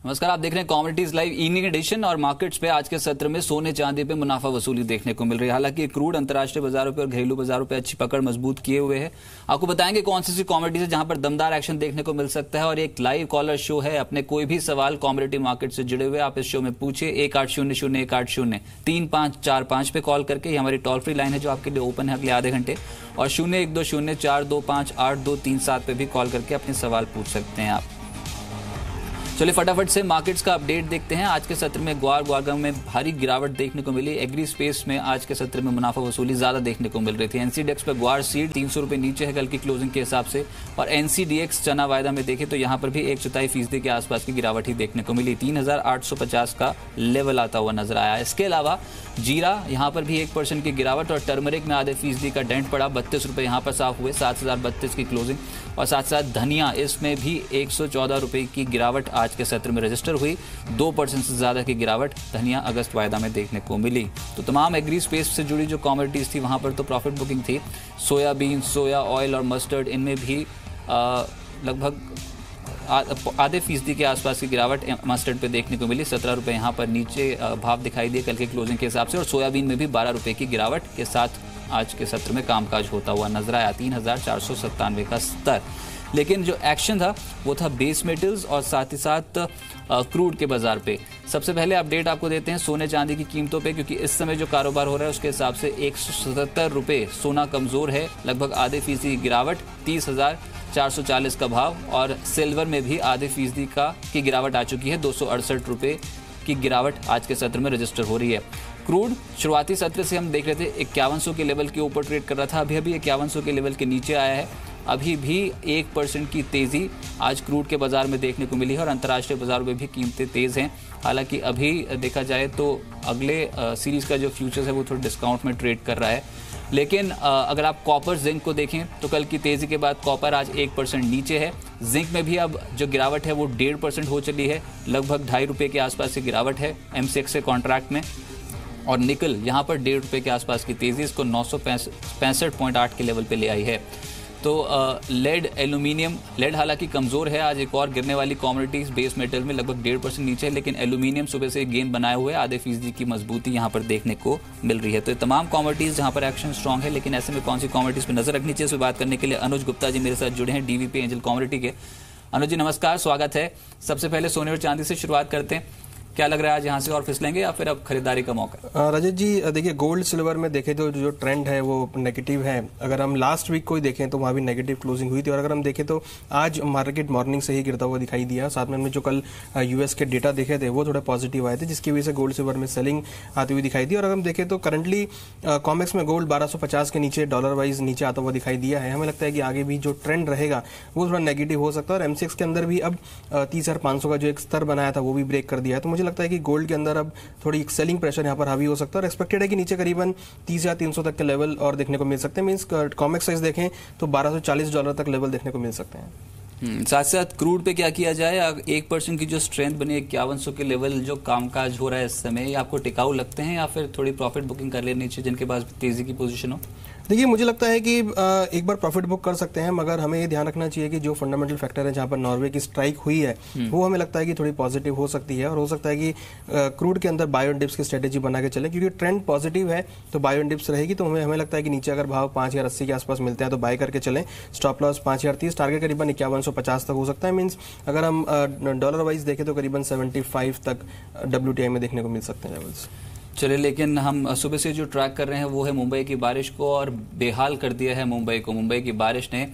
नमस्कार, आप देख रहे हैं कॉमोडिटीज लाइव इवनिंग एडिशन। और मार्केट्स पे आज के सत्र में सोने चांदी पे मुनाफा वसूली देखने को मिल रही है। हालांकि क्रूड अंतर्राष्ट्रीय बाजारों पे और घरेलू बाजारों पे अच्छी पकड़ मजबूत किए हुए है। आपको बताएंगे कौन सी कॉमोडिटीज है जहां पर दमदार एक्शन देखने को मिल सकता है। और एक लाइव कॉलर शो है, अपने कोई भी सवाल कॉमोडिटी मार्केट से जुड़े हुए आप इस शो में पूछिए। 1800-180-180-3545 पे कॉल करके, हमारी टोल फ्री लाइन है जो आपके लिए ओपन है अगले आधे घंटे। और 0120-425-8237 पे भी कॉल करके अपने सवाल पूछ सकते हैं आप। चलिए फटाफट से मार्केट्स का अपडेट देखते हैं। आज के सत्र में ग्वार में भारी गिरावट देखने को मिली। एग्री स्पेस में आज के सत्र में मुनाफा वसूली ज्यादा देखने को मिल रही थी। एनसीडीएक्स पे ग्वार सीड 300 रुपए नीचे है कल की क्लोजिंग के हिसाब से। और एनसीडीएक्स चना वायदा में देखें तो यहाँ पर भी 1/4% के आसपास की गिरावट ही देखने को मिली। 3850 का लेवल आता हुआ नजर आया। इसके अलावा जीरा यहाँ पर भी 1% की गिरावट। और टर्मरिक में आधे फीसदी का डेंट पड़ा, 32 रुपए यहाँ पर साफ हुए, 7032 की क्लोजिंग। और साथ साथ धनिया, इसमें भी 114 रुपए की गिरावट आज के सत्र में रजिस्टर हुई। 2% से ज्यादा की गिरावट धनिया अगस्त वायदा में देखने को मिली। तो तमाम एग्री स्पेस से जुड़ी जो कमोडिटीज थी वहां पर तो प्रॉफिट बुकिंग थी। सोयाबीन, सोया ऑयल और मस्टर्ड, इनमें भी लगभग आधे फीसदी के आसपास की गिरावट मस्टर्ड पे देखने को मिली। 17 रुपए यहाँ पर नीचे भाव दिखाई दिए कल के क्लोजिंग के हिसाब से। और सोयाबीन में भी 12 रुपए की गिरावट के साथ आज के सत्र में कामकाज होता हुआ नजर आया। 3497 का स्तर। लेकिन जो एक्शन था वो था बेस मेटल्स और साथ ही साथ क्रूड के बाजार पे। सबसे पहले अपडेट आपको देते हैं सोने चांदी की कीमतों पे, क्योंकि इस समय जो कारोबार हो रहा है उसके हिसाब से 177 रुपए सोना कमजोर है, लगभग आधे फीसदी गिरावट, 30,440 का भाव। और सिल्वर में भी आधे फीसदी की गिरावट आ चुकी है, 268 रुपए की गिरावट आज के सत्र में रजिस्टर हो रही है। क्रूड शुरुआती सत्र से हम देख रहे थे 5100 के लेवल के ऊपर ट्रेड कर रहा था, अभी 5100 के लेवल के नीचे आया है। अभी भी 1% की तेजी आज क्रूड के बाजार में देखने को मिली है। और अंतर्राष्ट्रीय बाजारों में भी कीमतें तेज हैं। हालांकि अभी देखा जाए तो अगले सीरीज का जो फ्यूचर्स है वो थोड़ा डिस्काउंट में ट्रेड कर रहा है। लेकिन अगर आप कॉपर जिंक को देखें तो कल की तेजी के बाद कॉपर आज 1% नीचे है। जिंक में भी अब जो गिरावट है वो 1.5% हो चली है, लगभग 2.5 रुपये के आसपास की गिरावट है MCX से कॉन्ट्रैक्ट में। और निकल यहाँ पर 1.5 रुपये के आसपास की तेजी इसको 965.8 के लेवल पे ले आई है। तो लेड, एल्यूमिनियम, लेड हालांकि कमजोर है, आज एक और गिरने वाली कमोडिटीज बेस मेटल में लगभग 1.5% नीचे है। लेकिन एल्यूमिनियम सुबह से गेन बनाए हुए आधे फीसदी की मजबूती यहाँ पर देखने को मिल रही है। तो तमाम कमोडिटीज जहाँ पर एक्शन स्ट्रांग है। लेकिन ऐसे में कौन सी कमोडिटीज पर नजर रखनी चाहिए, इस पर बात करने के लिए अनुज गुप्ता जी मेरे साथ जुड़े हैं, डीवीपी एंजल कमोडिटी के। अनुज जी नमस्कार, स्वागत है। सबसे पहले सोने और चांदी से शुरुआत करते हैं। क्या लग रहा है आज यहाँ से और फिसलेंगे या फिर अब खरीदारी का मौका? रजत जी देखिए, गोल्ड सिल्वर में देखें तो जो ट्रेंड है वो नेगेटिव है। अगर हम लास्ट वीक को ही देखें तो वहाँ भी नेगेटिव क्लोजिंग हुई थी। और अगर हम देखें तो आज मार्केट मॉर्निंग से ही गिरता हुआ दिखाई दिया। साथ में हमने जो कल यूएस के डेटा देखे थे वो थोड़े पॉजिटिव आए थे, जिसकी वजह से गोल्ड सिल्वर में सेलिंग आती हुई दिखाई दी। और अगर हम देखें तो करंटली कॉमेक्स में गोल्ड 1250 के नीचे डॉलर वाइज नीचे आता हुआ दिखाई दिया है। हमें लगता है कि आगे भी जो ट्रेंड रहेगा वो थोड़ा नेगेटिव हो सकता है। और MCX के अंदर भी अब 30,500 का जो एक स्तर बनाया था वो भी ब्रेक कर दिया है। तो मुझे लगता है कि गोल्ड के अंदर अब थोड़ी सेलिंग प्रेशर यहाँ पर हावी हो सकता है। और एक्सपेक्टेड है कि नीचे करीबन 30 या 300 तक के लेवल और देखने को मिल सकते हैं। मींस कॉमेक्स साइज देखें तो $1240 तक लेवल देखने को मिल सकते हैं। साथ साथ क्रूड पे क्या किया जाए? 1% की जो स्ट्रेंथ बनी 5100 के लेवल जो कामकाज हो रहा है इस समय, आपको टिकाऊ लगते हैं या फिर थोड़ी प्रॉफिट बुकिंग कर लेनी चाहिए जिनके पास तेजी की पोजीशन हो? देखिए, मुझे लगता है कि एक बार प्रॉफिट बुक कर सकते हैं, मगर हमें ये ध्यान रखना चाहिए कि जो फंडामेंटल फैक्टर है जहां पर नॉर्वे की स्ट्राइक हुई है वो हमें लगता है कि थोड़ी पॉजिटिव हो सकती है। और हो सकता है कि क्रूड के अंदर बाय ऑन डिप्स की स्ट्रेटेजी बना के चले, क्योंकि ट्रेंड पॉजिटिव है तो बाय ऑन डिप्स रहेगी। तो हमें लगता है कि नीचे अगर भाव 5080 के आसपास मिलते हैं तो बाय करके चलें। स्टॉप लॉस 5030, टारगेट करीबन 5150 तक हो सकता है। मीन्स अगर हम डॉलर वाइज देखें तो करीबन 75 तक WTI में देखने को मिल सकते हैं लेवल्स। चले, लेकिन हम सुबह से जो ट्रैक कर रहे हैं वो है मुंबई की बारिश को, और बेहाल कर दिया है मुंबई को। मुंबई की बारिश ने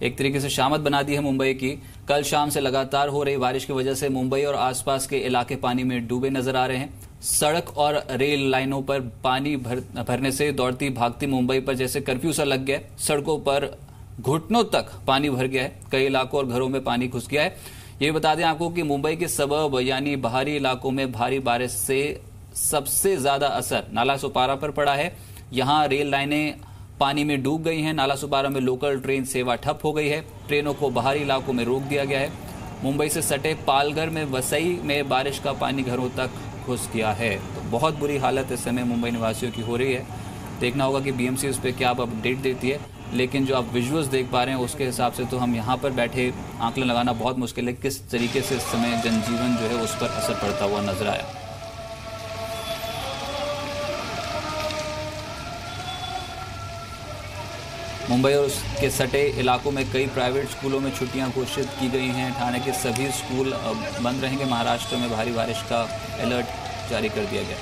एक तरीके से शामत बना दी है मुंबई की। कल शाम से लगातार हो रही बारिश की वजह से मुंबई और आसपास के इलाके पानी में डूबे नजर आ रहे हैं। सड़क और रेल लाइनों पर पानी भरने से दौड़ती भागती मुंबई पर जैसे कर्फ्यू सा लग गया। सड़कों पर घुटनों तक पानी भर गया है, कई इलाकों और घरों में पानी घुस गया है। ये बता दें आपको कि मुंबई के सबब यानी बाहरी इलाकों में भारी बारिश से सबसे ज्यादा असर नाला सुपारा पर पड़ा है। यहां रेल लाइनें पानी में डूब गई हैं। नाला सुपारा में लोकल ट्रेन सेवा ठप हो गई है। ट्रेनों को बाहरी इलाकों में रोक दिया गया है। मुंबई से सटे पालघर में वसई में बारिश का पानी घरों तक घुस गया है। तो बहुत बुरी हालत इस समय मुंबई निवासियों की हो रही है। देखना होगा कि BMC उस पर क्या अब अपडेट देती है। लेकिन जो आप विजुअल्स देख पा रहे हैं उसके हिसाब से तो हम यहाँ पर बैठे आंकलन लगाना बहुत मुश्किल है किस तरीके से इस समय जनजीवन जो है उस पर असर पड़ता हुआ नजर आया। मुंबई और उसके सटे इलाकों में कई प्राइवेट स्कूलों में छुट्टियां घोषित की गई हैं। ठाणे के सभी स्कूल अब बंद रहेंगे। महाराष्ट्र में भारी बारिश का अलर्ट जारी कर दिया गया।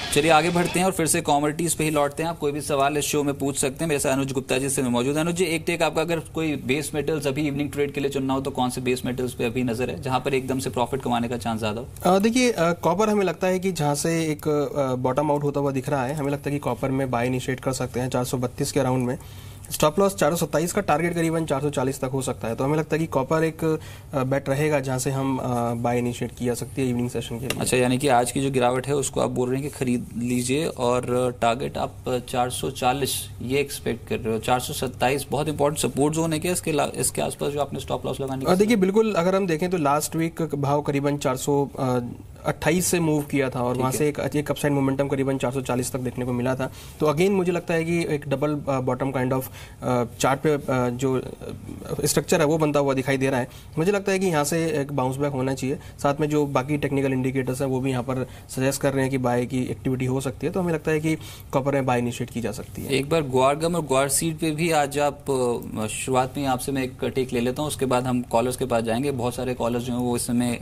चलिए आगे बढ़ते हैं और फिर से कॉमोडिटीज पे ही लौटते हैं। आप कोई भी सवाल इस शो में पूछ सकते हैं। मेरे साथ अनुज गुप्ता जी से मौजूद है। अनुज जी, एक टेक आपका, अगर कोई बेस मेटल्स अभी इवनिंग ट्रेड के लिए चुनना हो तो कौन से बेस मेटल्स पे अभी नजर है जहां पर एकदम से प्रॉफिट कमाने का चांस ज्यादा हो? देखिए, कॉपर हमें लगता है कि जहां से एक बॉटम आउट होता हुआ दिख रहा है, हमें लगता है कि कॉपर में बाय इनिशिएट कर सकते हैं 432 के अराउंड में। स्टॉप लॉस 427 का, टारगेट करीबन 440 तक हो सकता है। तो हमें लगता है कि कॉपर एक बेट रहेगा जहां से हम बाय इनिशिएट की जा सकती है इवनिंग सेशन के लिए। अच्छा, यानी कि आज की जो गिरावट है उसको आप बोल रहे हैं कि खरीद लीजिए और टारगेट आप 440 ये एक्सपेक्ट कर रहे हो। 427 बहुत इंपॉर्टेंट सपोर्ट जोन है क्या इसके आसपास जो आपने स्टॉप लॉस लगाने की? देखिए, बिल्कुल, अगर हम देखें तो लास्ट वीक भाव करीबन 428 से मूव किया था और वहां से एक अपसाइड मोमेंटम करीबन 440 तक देखने को मिला था। तो अगेन मुझे लगता है कि एक double bottom kind of chart पे जो स्ट्रक्चर है वो बनता हुआ दिखाई दे रहा है। मुझे लगता है कि यहाँ से एक बाउंस बैक होना चाहिए। साथ में जो बाकी टेक्निकल इंडिकेटर्स हैं वो भी यहाँ पर सजेस्ट कर रहे हैं कि बाय की एक्टिविटी हो सकती है। तो हमें लगता है कि कॉपर में बाय इनिशिएट की जा सकती है। एक बार ग्वारगम और ग्वार सीड पे भी आज आप शुरुआत में आपसे मैं एक टेक ले लेता हूँ, उसके बाद हम कॉलर्स के पास जाएंगे। बहुत सारे कॉलर्स जो हैं वो इस समय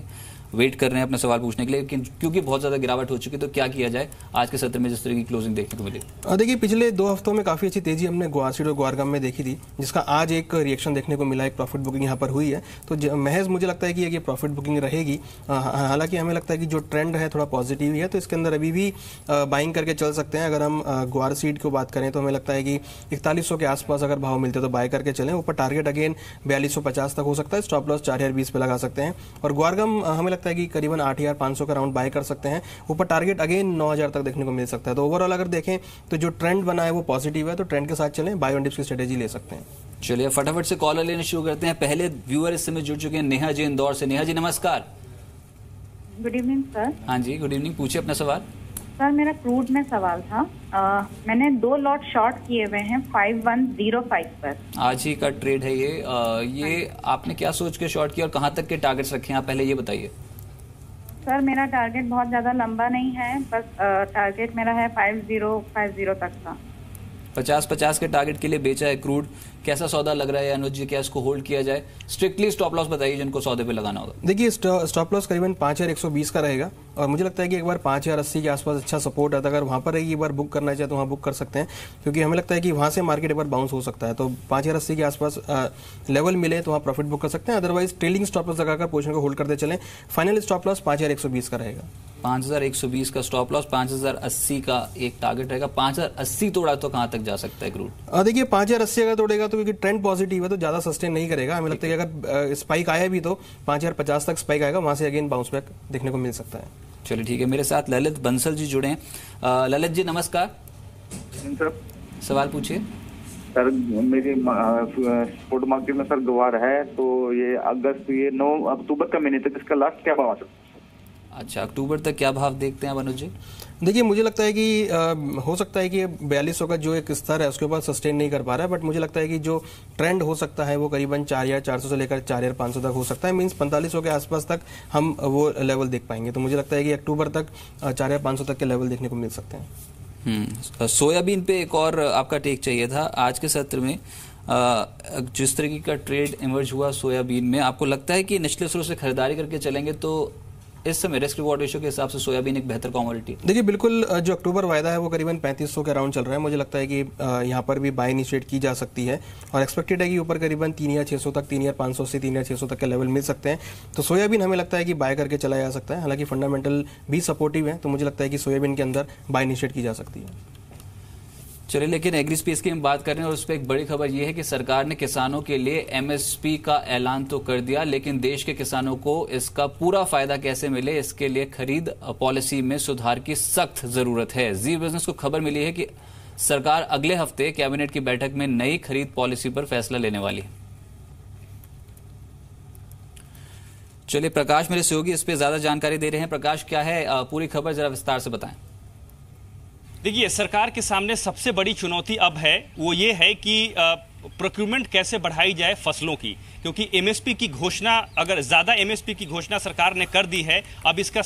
वेट कर रहे हैं अपने सवाल पूछने के लिए, लेकिन क्योंकि बहुत ज्यादा गिरावट हो चुकी है तो क्या किया जाए आज के सत्र में जिस तरह की क्लोजिंग देखने को मिली? देखिए, पिछले 2 हफ्तों में काफी अच्छी तेजी हमने ग्वारसीड और ग्वारगम में देखी थी, जिसका आज एक रिएक्शन देखने को मिला, एक प्रॉफिट बुकिंग यहाँ पर हुई है। तो महज मुझे लगता है कि ये प्रॉफिट बुकिंग रहेगी। हालांकि हमें लगता है कि जो ट्रेंड है थोड़ा पॉजिटिव ही है, तो इसके अंदर अभी भी बाइंग करके चल सकते हैं। अगर हम ग्वारसीड को बात करें तो हमें लगता है कि 4100 के आसपास अगर भाव मिलते तो बाय करके चलें। ऊपर टारगेट अगेन 4250 तक हो सकता है। स्टॉप लॉस 4020 पे लगा सकते हैं। और ग्वारगम हमें लगता है कि करीबन 8500 का राउंड बाय कर सकते हैं। ऊपर टारगेट अगेन 9000 तक देखने को मिल सकता है। तो ओवरऑल अगर देखें तो जो ट्रेंड बना है वो पॉजिटिव है, तो ट्रेंड के साथ चलें, बाय ऑन डिप्स की स्ट्रेटेजी ले सकते हैं। चलिए फटाफट से कॉलर लेने शुरू करते हैं। पहले व्यूअर इस समय जुड़ चुके हैं, नेहा जी इंदौर से। नेहा जी नमस्कार। Good evening sir. हाँ जी, गुड इवनिंग, पूछिए अपना सवाल। सर, मेरा क्रूड में सवाल था। मैंने 2 लॉट शॉर्ट किए हुए हैं 5105 पर। आज ही का ट्रेड है ये आपने क्या सोच के शॉर्ट किया और कहाँ तक के टारगेट्स रखे हैं आप पहले ये बताइए। सर, मेरा टारगेट बहुत ज्यादा लंबा नहीं है, बस टारगेट मेरा है 5050 तक का। 50-50 के टारगेट के लिए बेचा है क्रूड। कैसा सौदा लग रहा है अनुज जी, क्या इसको होल्ड किया जाए? स्ट्रिक्टली स्टॉप लॉस बताइए जिनको सौदे पे लगाना होगा। देखिए, स्टॉप लॉस करीबन 5120 का रहेगा और मुझे लगता है कि एक बार 5080 के आसपास अच्छा सपोर्ट आता है। अगर वहां पर एक बार बुक करना चाहे तो वहां बुक कर सकते हैं, क्योंकि हमें लगता है कि वहां से मार्केट एक बार बाउंस हो सकता है। तो 5080 के आसपास लेवल मिले तो वहां प्रॉफिट बुक कर सकते हैं। अदरवाइज ट्रेलिंग स्टॉप लॉस लगाकर पोजीशन को होल्ड करते चलें। फाइनल स्टॉप लॉस 5120 का रहेगा। 5120 का स्टॉप लॉस, 5080 का एक टारगेट रहेगा। 5080 तोड़ा तो कहां तक जा सकता है क्रूड? देखिए, 5080 अगर तोड़ेगा तो क्योंकि ट्रेंड पॉजिटिव है तो ज्यादा सस्टेन नहीं करेगा। हमें लगता है कि अगर स्पाइक आया भी तो 5050 तक स्पाइक आएगा, वहां से अगेन बाउंस बैक देखने को मिल सकता है। चलिए ठीक है, मेरे साथ ललित बंसल जी जुड़े हैं। ललित जी नमस्कार। सर, सवाल पूछिए। सर मेरी स्पॉट मार्केट में सर ग्वार है, तो ये अगस्त, ये 9 अक्टूबर का महीने तक इसका लास्ट क्या भाव आ सकता है? अच्छा, अक्टूबर तक क्या भाव देखते हैं अनुज जी? देखिए, मुझे लगता है कि हो सकता है कि 4200 का जो एक स्तर है उसके ऊपर सस्टेन नहीं कर पा रहा है, बट मुझे लगता है कि जो ट्रेंड हो सकता है वो करीबन 4400 से लेकर 4500 तक हो सकता है। मींस 4500 के आसपास तक हम वो लेवल देख पाएंगे। तो मुझे लगता है कि अक्टूबर तक 4500 तक के लेवल देखने को मिल सकते हैं। सोयाबीन पे एक और आपका टेक चाहिए था। आज के सत्र में जिस तरीके का ट्रेड इमर्ज हुआ सोयाबीन में, आपको लगता है कि निचले स्रोत से खरीदारी करके चलेंगे तो इस समय रिस्क रिवॉर्ड रेशियो के हिसाब से सोयाबीन एक बेहतर कमोडिटी? देखिए, बिल्कुल, जो अक्टूबर वायदा है वो करीबन 3500 के अराउंड चल रहा है। मुझे लगता है कि यहाँ पर भी बाय इनिशिएट की जा सकती है और एक्सपेक्टेड है कि ऊपर करीबन 3600 तक, 3500 से 3600 तक के लेवल मिल सकते हैं। तो सोयाबीन हमें लगता है कि बाय करके चला जा सकता है। हालांकि फंडामेंटल भी सपोर्टिव है, तो मुझे लगता है कि सोयाबीन के अंदर बाय इनिशिएट की जा सकती है। चलिए, लेकिन एग्री स्पेस की हम बात कर रहे हैं और उस पर एक बड़ी खबर यह है कि सरकार ने किसानों के लिए एमएसपी का ऐलान तो कर दिया, लेकिन देश के किसानों को इसका पूरा फायदा कैसे मिले, इसके लिए खरीद पॉलिसी में सुधार की सख्त जरूरत है। जी बिजनेस को खबर मिली है कि सरकार अगले हफ्ते कैबिनेट की बैठक में नई खरीद पॉलिसी पर फैसला लेने वाली है। चलिए प्रकाश मेरे सहयोगी इस पे ज्यादा जानकारी दे रहे हैं। प्रकाश, क्या है पूरी खबर, जरा विस्तार से बताएं। देखिए, सरकार के सामने सबसे बड़ी चुनौती अब है वो ये है कि प्रोक्यूरमेंट कैसे बढ़ाई जाए फसलों की, क्योंकि एमएसपी की घोषणा, अगर ज्यादा एमएसपी की घोषणा सरकार ने कर दी है, अब इसका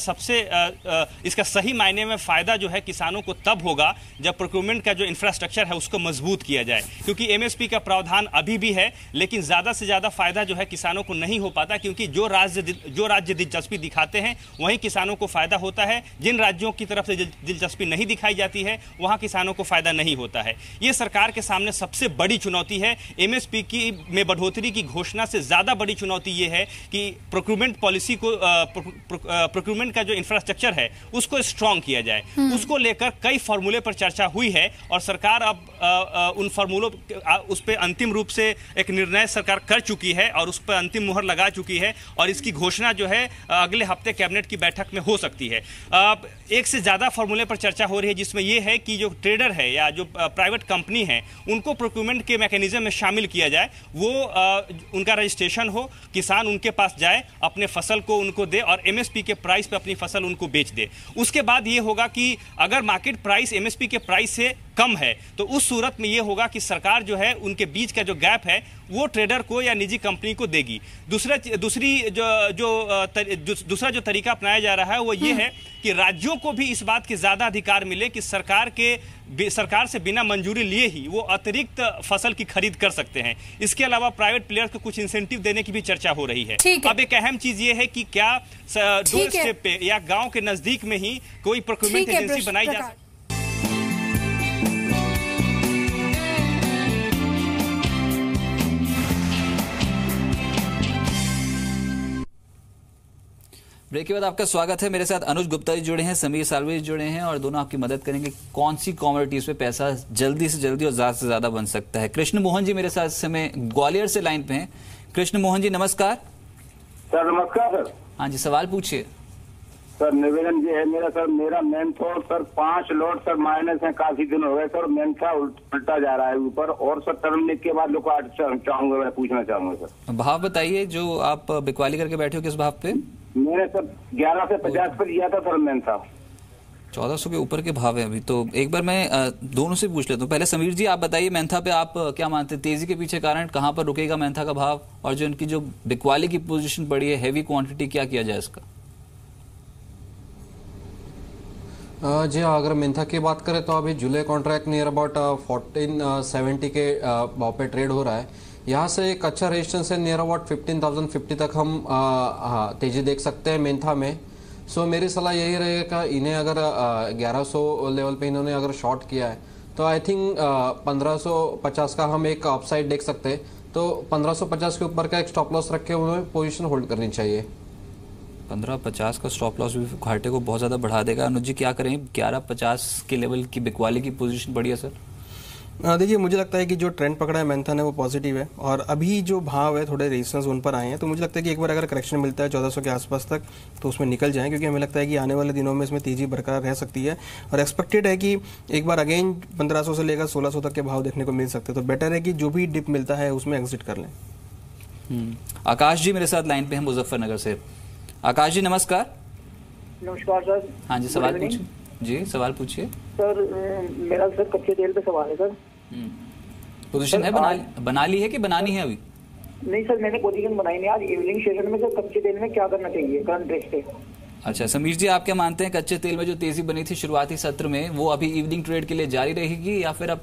इसका सही मायने में फायदा जो है किसानों को तब होगा जब प्रोक्यूरमेंट का जो इंफ्रास्ट्रक्चर है उसको मजबूत किया जाए, क्योंकि एमएसपी का प्रावधान अभी भी है, लेकिन ज्यादा से ज्यादा फायदा जो है किसानों को नहीं हो पाता, क्योंकि जो राज्य दिलचस्पी दिखाते हैं वहीं किसानों को फायदा होता है। जिन राज्यों की तरफ से दिलचस्पी नहीं दिखाई जाती है वहां किसानों को फायदा नहीं होता है। ये सरकार के सामने सबसे बड़ी चुनौती है। एमएसपी की में बढ़ोतरी की घोषणा से ज्यादा बड़ी चुनौती यह है कि प्रोक्यूरमेंट पॉलिसी को, प्रोक्यूरमेंट का जो इंफ्रास्ट्रक्चर है उसको स्ट्रांग किया जाए। उसको लेकर कई फॉर्मूले पर चर्चा हुई है और सरकार अब उन फॉर्मूलों उस पर अंतिम रूप से एक निर्णय सरकार कर चुकी है और उस पर अंतिम मुहर लगा चुकी है और इसकी घोषणा जो है अगले हफ्ते कैबिनेट की बैठक में हो सकती है। एक से ज्यादा फॉर्मूले पर चर्चा हो रही है, जिसमें यह है कि जो ट्रेडर है या जो प्राइवेट कंपनी है उनको प्रोक्यूरमेंट के मैकेनिज्म में शामिल किया जाए। वो उनका रजिस्ट्रेशन हो, किसान उनके पास जाए, अपने फसल को उनको दे और एमएसपी के प्राइस पे अपनी फसल उनको बेच दे। उसके बाद ये होगा कि अगर मार्केट प्राइस एमएसपी के प्राइस से कम है तो उस सूरत में ये होगा कि सरकार जो है उनके बीच का जो गैप है वो ट्रेडर को या निजी कंपनी को देगी। दूसरा जो तरीका अपनाया जा रहा है वो ये है कि राज्यों को भी इस बात के ज्यादा अधिकार मिले कि सरकार से बिना मंजूरी लिए ही वो अतिरिक्त फसल की खरीद कर सकते हैं। इसके अलावा प्राइवेट प्लेयर्स को कुछ इंसेंटिव देने की भी चर्चा हो रही है। अब एक अहम चीज ये है कि क्या डोर स्टेप पे या गांव के नजदीक में ही कोई प्रोक्यूरमेंट एजेंसी बनाई जा सकती है। ब्रेक के बाद आपका स्वागत है। मेरे साथ अनुज गुप्ता जी जुड़े हैं, समीर सालवी जुड़े हैं और दोनों आपकी मदद करेंगे कौन सी कमोडिटीज पे पैसा जल्दी से जल्दी और ज्यादा से ज्यादा बन सकता है। कृष्ण मोहन जी मेरे साथ इस समय ग्वालियर से लाइन पे हैं। कृष्ण मोहन जी नमस्कार। सर नमस्कार सर। हाँ जी, सवाल पूछिए। सर निवेदन ये है मेरा, सर मेरा mentha sir 5 lot sir minus है, काफी दिन हो गए सर, मेन्था उल्टा जा रहा है ऊपर और सर टर्म के बाद लोग चाहूंगा, मैं पूछना चाहूंगा सर। भाव बताइए जो आप बिकवाली करके बैठे हो, किस भाव पे? मैंने सर 11 से 50 पर लिया था सर मेन्था। 1400 के ऊपर के भाव है अभी। तो एक बार मैं दोनों से पूछ लेता हूँ। पहले समीर जी आप बताइए, मेन्था पे आप क्या मानते हैं, तेजी के पीछे कारण कहाँ पर रुकेगा मेन्था का भाव, और जो इनकी जो बिकवाली की पोजीशन पड़ी है हैवी क्वांटिटी, क्या किया जाए इसका? जी हाँ, अगर मेन्था की बात करें तो अभी जुलाई कॉन्ट्रैक्ट नियर अबाउट 1470 के भाव पे ट्रेड हो रहा है। यहाँ से एक अच्छा रेजिस्टेंस है नियर अबाउट 15,050 तक हम तेजी देख सकते हैं मेन्था में। सो मेरी सलाह यही रहेगा, इन्हें अगर 1100 लेवल पे इन्होंने अगर शॉर्ट किया है तो आई थिंक 1550 का हम एक अपसाइड देख सकते हैं। तो 1550 के ऊपर का एक स्टॉप लॉस रख के उन्हें पोजीशन होल्ड करनी चाहिए। 1550 का स्टॉप लॉस भी घाटे को बहुत ज्यादा बढ़ा देगा। अनुज जी क्या करें, 1150 के लेवल की बिकवाली की पोजीशन बढ़िया सर? देखिए मुझे लगता है कि जो ट्रेंड पकड़ा है मेन्था ने वो पॉजिटिव है और अभी जो भाव है थोड़े रेजिस्टेंस जोन पर आए हैं, तो मुझे लगता है कि एक बार अगर करेक्शन मिलता है 1400 के आसपास तक तो उसमें निकल जाएं, क्योंकि हमें लगता है कि आने वाले दिनों में इसमें तेजी बरकरार रह सकती है और एक्सपेक्टेड है कि एक बार अगेन 1500 से लेकर 1600 तक के भाव देखने को मिल सकते हैं। तो बेटर है कि जो भी डिप मिलता है उसमें एग्जिट कर लें। आकाश जी मेरे साथ लाइन पे हैं मुजफ्फरनगर से। आकाश जी नमस्कार। नमस्कार सर। हाँ जी, सवाल पूछिए। जी सवाल पूछिए सर। मेरा सर कच्चे तेल पे सवाल है सर। पोजीशन है बना ली है कि बनानी है अभी? नहीं सर, मैंने पोजीशन बनाई नहीं। आज इवनिंग सेशन में सर कच्चे तेल में क्या करना चाहिए करंट रेट पे? अच्छा समीर जी, आप क्या मानते हैं, कच्चे तेल में जो तेजी बनी थी शुरुआती सत्र में वो अभी इवनिंग ट्रेड के लिए जारी रहेगी, या फिर अब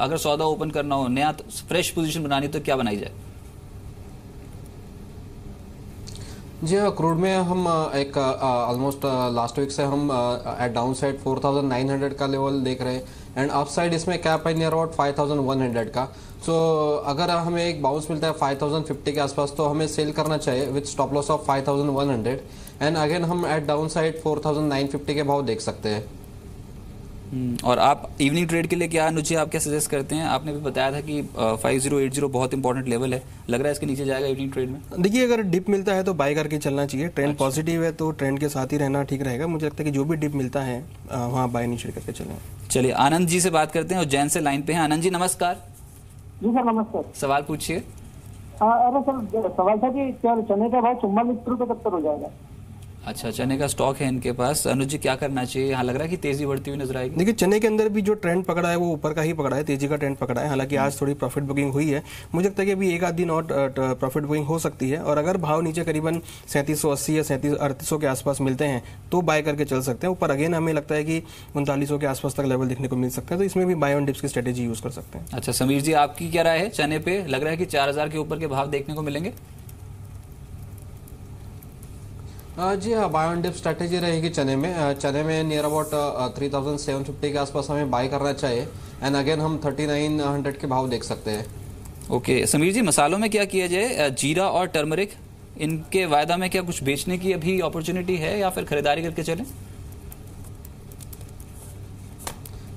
अगर सौदा ओपन करना हो, नया फ्रेश पोजीशन बनानी तो क्या बनाई जाए? जी हाँ, क्रूड में हम एक ऑलमोस्ट लास्ट वीक से हम एट डाउन साइड 4,900 का लेवल देख रहे हैं एंड अप साइड इसमें कैप है नियर अबाउट 5,100 का। सो अगर हमें एक बाउंस मिलता है 5,050 के आसपास तो हमें सेल करना चाहिए with stop loss of 5,100 and again हम एट डाउन साइड 4,950 के भाव देख सकते हैं। और आप इवनिंग ट्रेड के लिए क्या अनुज आप क्या सजेस्ट करते हैं? आपने भी बताया था कि 5080 बहुत इंपॉर्टेंट लेवल है, लग रहा है इसके नीचे जाएगा इवनिंग ट्रेड में? देखिए अगर डिप मिलता है तो बाय करके चलना चाहिए। ट्रेंड पॉजिटिव है तो ट्रेंड के साथ ही रहना ठीक रहेगा। मुझे लगता है कि जो भी डिप मिलता है वहाँ बाय नीचे करके चलें। चलिए आनंद जी से बात करते हैं, उज्जैन से लाइन पे हैं। आनंद जी नमस्कार। जी सर नमस्कार। सवाल पूछिए। अरे सर सवाल था कि क्या चने का भाव 44 रुपए कब तक हो जाएगा? अच्छा, चने का स्टॉक है इनके पास। अनुज जी क्या करना चाहिए? यहाँ लग रहा है कि तेजी बढ़ती हुई नजर आएगी। देखिए चने के अंदर भी जो ट्रेंड पकड़ा है वो ऊपर का ही पकड़ा है, तेजी का ट्रेंड पकड़ा है। हालांकि आज थोड़ी प्रॉफिट बुकिंग हुई है, मुझे लगता है कि अभी एक आध दिन और प्रॉफिट बुकिंग हो सकती है। और अगर भाव नीचे करीबन 3780 या 3700 के आसपास मिलते हैं तो बाय करके चल सकते हैं। ऊपर अगेन हमें लगता है कि 3900 के आसपास तक लेवल देखने को मिल सकता है, तो इसमें भी बाय ऑन डिप्स की स्ट्रेटेजी यूज कर सकते हैं। अच्छा समीर जी, आपकी क्या राय है चने पे? लग रहा है कि 4000 के ऊपर के भाव देखने को मिलेंगे? जी हाँ, बाय ऑन डिप स्ट्रैटेजी रहेगी चने में नियर अबाउट 3750 के आसपास हमें बाय करना चाहिए। एंड अगेन हम 3900 के भाव देख सकते हैं। ओके समीर जी, मसालों में क्या किया जाए? जीरा और टर्मरिक, इनके वायदा में क्या कुछ बेचने की अभी अपॉर्चुनिटी है या फिर खरीदारी करके चलें?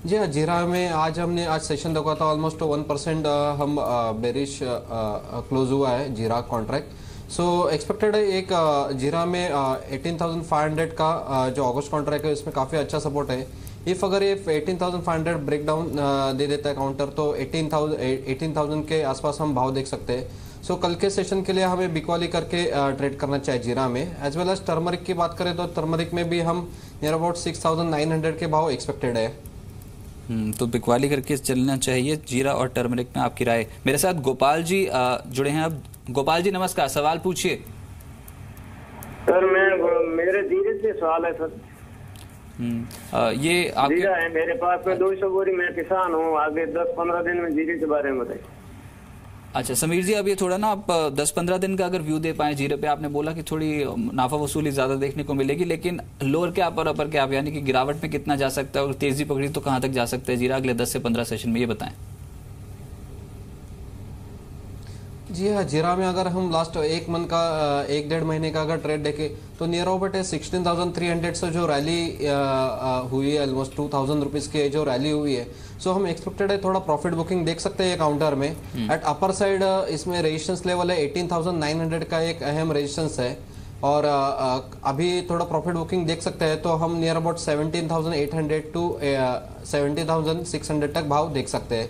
जी हाँ, जीरा में आज सेशन देखा था ऑलमोस्ट 1% हम बेरिश क्लोज हुआ है जीरा कॉन्ट्रैक्ट। सो एक्सपेक्टेड है एक जीरा में 18,500 का जो अगस्त कॉन्ट्रैक्ट है इसमें काफ़ी अच्छा सपोर्ट है। इफ अगर ये 18,500 ब्रेक डाउन दे देता है काउंटर तो 18,000 के आसपास हम भाव देख सकते हैं। सो कल के सेशन के लिए हमें बिकवाली करके ट्रेड करना चाहिए जीरा में। एज वेल एज टर्मरिक की बात करें तो टर्मरिक में भी हम नियर अबाउट 6,900 के भाव एक्सपेक्टेड है। तो बिकवाली करके चलना चाहिए जीरा और टर्मरिक में। आपकी राय? मेरे साथ गोपाल जी जुड़े हैं अब। गोपाल जी नमस्कार, सवाल पूछिए। सर मेरे जीरे से सवाल है सर। ये जीरा है मेरे पास में 200 बोरी। मैं किसान हूँ, आगे 10-15 दिन में जीरे के बारे में बताइए। अच्छा समीर जी, अब ये थोड़ा ना आप 10-15 दिन का अगर व्यू दे पाए जीरे पे, आपने बोला कि थोड़ी नाफा वसूली ज्यादा देखने को मिलेगी, लेकिन लोअर कैप और अपर कैप यानी कि गिरावट में कितना जा सकता है और तेजी पकड़ी तो कहां तक जा सकता है जीरा अगले 10 से 15 सेशन में, ये बताएं। जी हाँ, जीरा में अगर हम लास्ट एक मंथ का 1-1.5 महीने का अगर ट्रेड देखें तो नियर अबाउट 16,300 से जो रैली हुई है, ऑलमोस्ट 2,000 रुपीज की जो रैली हुई है, सो हम एक्सपेक्टेड है थोड़ा प्रॉफिट बुकिंग देख सकते हैं काउंटर में। एट अपर साइड इसमें रेजिस्टेंस लेवल है 18,900 का एक अहम रेजिस्टेंस है और अभी थोड़ा प्रॉफिट बुकिंग देख सकते हैं तो हम नियर अबाउट 17,800 टू 17,600 तक भाव देख सकते हैं।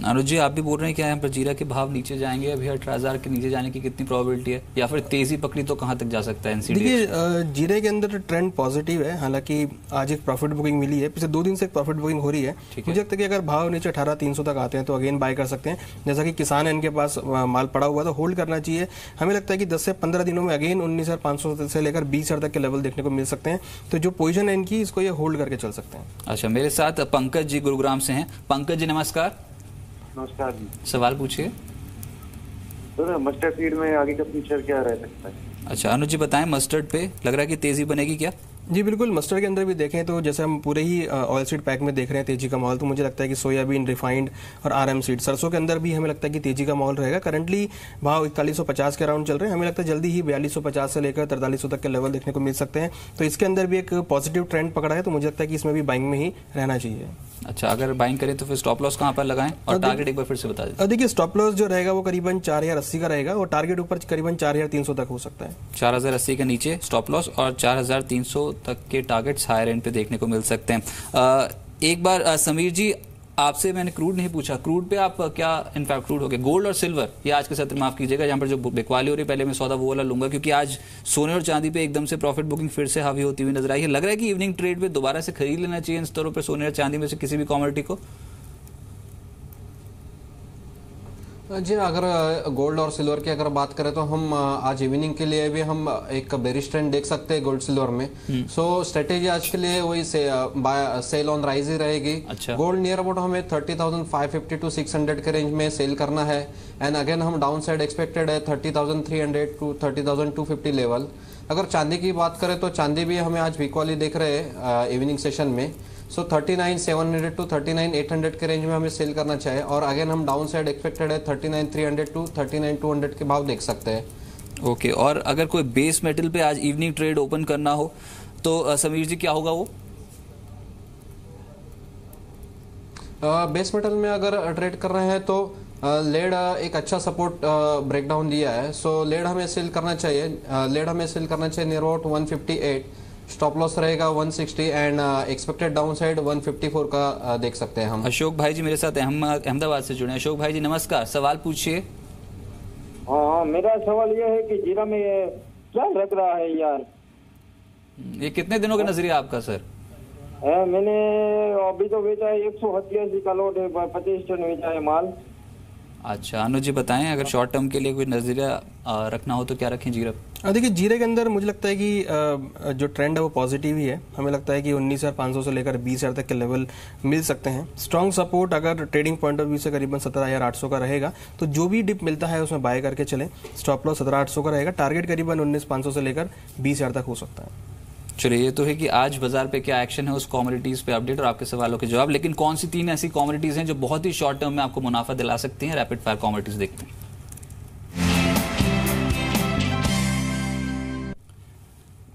अनुज जी, आप भी बोल रहे हैं क्या यहाँ पर जीरा के भाव नीचे जाएंगे? अभी 18,000 के नीचे जाने की कितनी प्रोबेबिलिटी है, या फिर तेजी पकड़ी तो कहां तक जा सकता है एनसीडी? देखिए जीरे के अंदर ट्रेंड पॉजिटिव है। हालांकि आज एक प्रॉफिट बुकिंग मिली है, पिछले 2 दिन से एक प्रॉफिट बुकिंग हो रही है। मुझे लगता है कि अगर भाव नीचे 18,300 तक आते हैं तो अगेन बाय कर सकते हैं। जैसा कि किसान है, इनके पास माल पड़ा हुआ तो होल्ड करना चाहिए। हमें लगता है कि 10 से 15 दिनों में अगेन 19,500 से लेकर 20,000 तक के लेवल देखने को मिल सकते हैं। तो जो पोजीशन है इनकी, इसको ये होल्ड करके चल सकते हैं। अच्छा, मेरे साथ पंकज जी गुरुग्राम से हैं। पंकज जी नमस्कार। नमस्कार जी। सवाल पूछिए। सर मस्टर्ड सीड में आगे का फ्यूचर क्या रह सकता है? अच्छा अनुज जी बताएं, मस्टर्ड पे लग रहा है कि तेजी बनेगी क्या? जी बिल्कुल, मस्टर्ड के अंदर भी देखें तो जैसे हम पूरे ही ऑयल सीड पैक में देख रहे हैं तेजी का माहौल, तो मुझे लगता है कि सोयाबीन, रिफाइंड और आरएम सीड, सरसों के अंदर भी हमें लगता है कि तेजी का माहौल रहेगा। करंटली भाव 4150 के अराउंड चल रहे हैं, हमें लगता है जल्दी ही 4250 से लेकर 4300 तक के लेवल देखने को मिल सकते हैं। तो इसके अंदर भी एक पॉजिटिव ट्रेंड पकड़ा है, तो मुझे लगता है कि इसमें भी बाइंग में ही रहना चाहिए। अच्छा, अगर बाइंग करें तो फिर स्टॉप लॉस कहां पर लगाएं और टारगेट एक बार फिर से बता दें। देखिए स्टॉप लॉस जो रहेगा वो करीबन 4080 का रहेगा और टारगेट ऊपर करीबन 4300 तक हो सकता है। 4080 के नीचे स्टॉप लॉस और 4300 तक के टारगेट्स हायर एंड पे देखने को मिल सकते हैं। एक बार समीर जी आपसे मैंने क्रूड नहीं पूछा, क्रूड पे आप क्या, इनफैक्ट क्रूड हो गया, गोल्ड और सिल्वर, ये आज के सत्र माफ कीजिएगा जहां पर जो बिकवाली हो रही है, पहले मैं सौदा वो वाला लूंगा क्योंकि आज सोने और चांदी पे एकदम से प्रॉफिट बुकिंग फिर से हावी होती हुई नजर आई है। लग रहा है कि इवनिंग ट्रेड पे दोबारा से खरीद लेना चाहिए इन स्तरों पर सोने और चांदी में से किसी भी कमोडिटी को। जी, अगर गोल्ड और सिल्वर की अगर बात करें तो हम आज इवनिंग के लिए भी हम एक बेरिश ट्रेंड देख सकते हैं गोल्ड सिल्वर में। सो स्ट्रेटेजी आज के लिए वही सेल ऑन राइज ही रहेगी। अच्छा। गोल्ड नियर अबाउट हमें 30,550 टू 600 के रेंज में सेल करना है एंड अगेन हम डाउन साइड एक्सपेक्टेड है 30,300 टू 30,250 लेवल। अगर चांदी की बात करें तो चांदी भी हमें आज वीक वाली देख रहे हैं इवनिंग सेशन में। सो 39,700 टू 39,800 के रेंज में हमें सेल करना चाहिए और अगेन हम डाउन साइड एक्सपेक्टेड है 39,300 टू 39,200 के भाव देख सकते हैं। ओके, और अगर कोई बेस मेटल पे आज इवनिंग ट्रेड ओपन करना हो तो समीर जी क्या होगा वो? बेस मेटल में अगर ट्रेड कर रहे हैं तो लेड एक अच्छा सपोर्ट ब्रेकडाउन दिया है। सो लेड हमें सेल करना चाहिए, नियर अबाउट 158। स्टॉप लॉस रहेगा 160 एंड एक्सपेक्टेड डाउन साइड 154 का देख सकते हैं हम। अशोक भाई जी मेरे साथ अहमदाबाद से जुड़े हैं। अशोक भाई जी नमस्कार, सवाल पूछिए। हाँ, मेरा सवाल ये है कि जीरा में क्या लग रहा है यार? ये कितने दिनों का नजरिया आपका सर? मैंने अभी तो बेचा है 188 का लोड है, 25 टन बेचा है माल। अच्छा, अनुज जी बताएं, अगर शॉर्ट टर्म के लिए कोई नजरिया रखना हो तो क्या रखें जीरा? देखिए जीरे के अंदर मुझे लगता है कि जो ट्रेंड है वो पॉजिटिव ही है। हमें लगता है कि 19,500 से लेकर 20,000 तक के लेवल मिल सकते हैं। स्ट्रॉन्ग सपोर्ट अगर ट्रेडिंग पॉइंट ऑफ व्यू से करीबन 17,800 का रहेगा, तो जो भी डिप मिलता है उसमें बाय करके चलें। स्टॉप लॉस 17,800 का रहेगा। टारगेट करीबन 19,500 से लेकर 20,000 तक हो सकता है। चलिए, ये तो है कि आज बाजार पे क्या एक्शन है, उस कमोडिटीज पे अपडेट और आपके सवालों के जवाब। लेकिन कौन सी 3 ऐसी कमोडिटीज हैं जो बहुत ही शॉर्ट टर्म में आपको मुनाफा दिला सकती हैं? रैपिड फायर कमोडिटीज देखते हैं।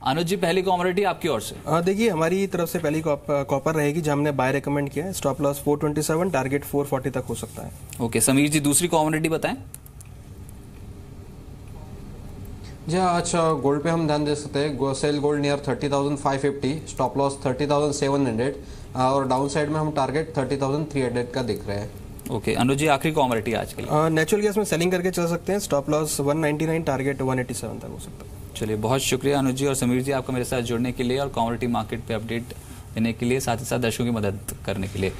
अनुज जी, पहली कमोडिटी आपकी ओर से। देखिए, हमारी तरफ से पहली कॉपर रहेगी जो हमने बाय रेकमेंड किया है। स्टॉप लॉस 427, टारगेट 440 तक हो सकता है। ओके, समीर जी दूसरी कमोडिटी बताएं। जी आज गोल्ड पे हम ध्यान दे सकते हैं। Cell gold near 30,550, stop loss 30,700 और डाउन साइड में हम टारगेट 30,300 का दिख रहे हैं। ओके, अनुज जी आखिरी कमोडिटी आज के लिए। नेचुरल गैस में सेलिंग करके चल सकते हैं। स्टॉप लॉस 199, टारगेट 187 तक हो सकता है। चलिए, बहुत शुक्रिया अनुज जी और समीर जी आपका मेरे साथ जुड़ने के लिए और कमोडिटी मार्केट पे अपडेट देने के लिए, साथ ही साथ दर्शकों की मदद करने के लिए।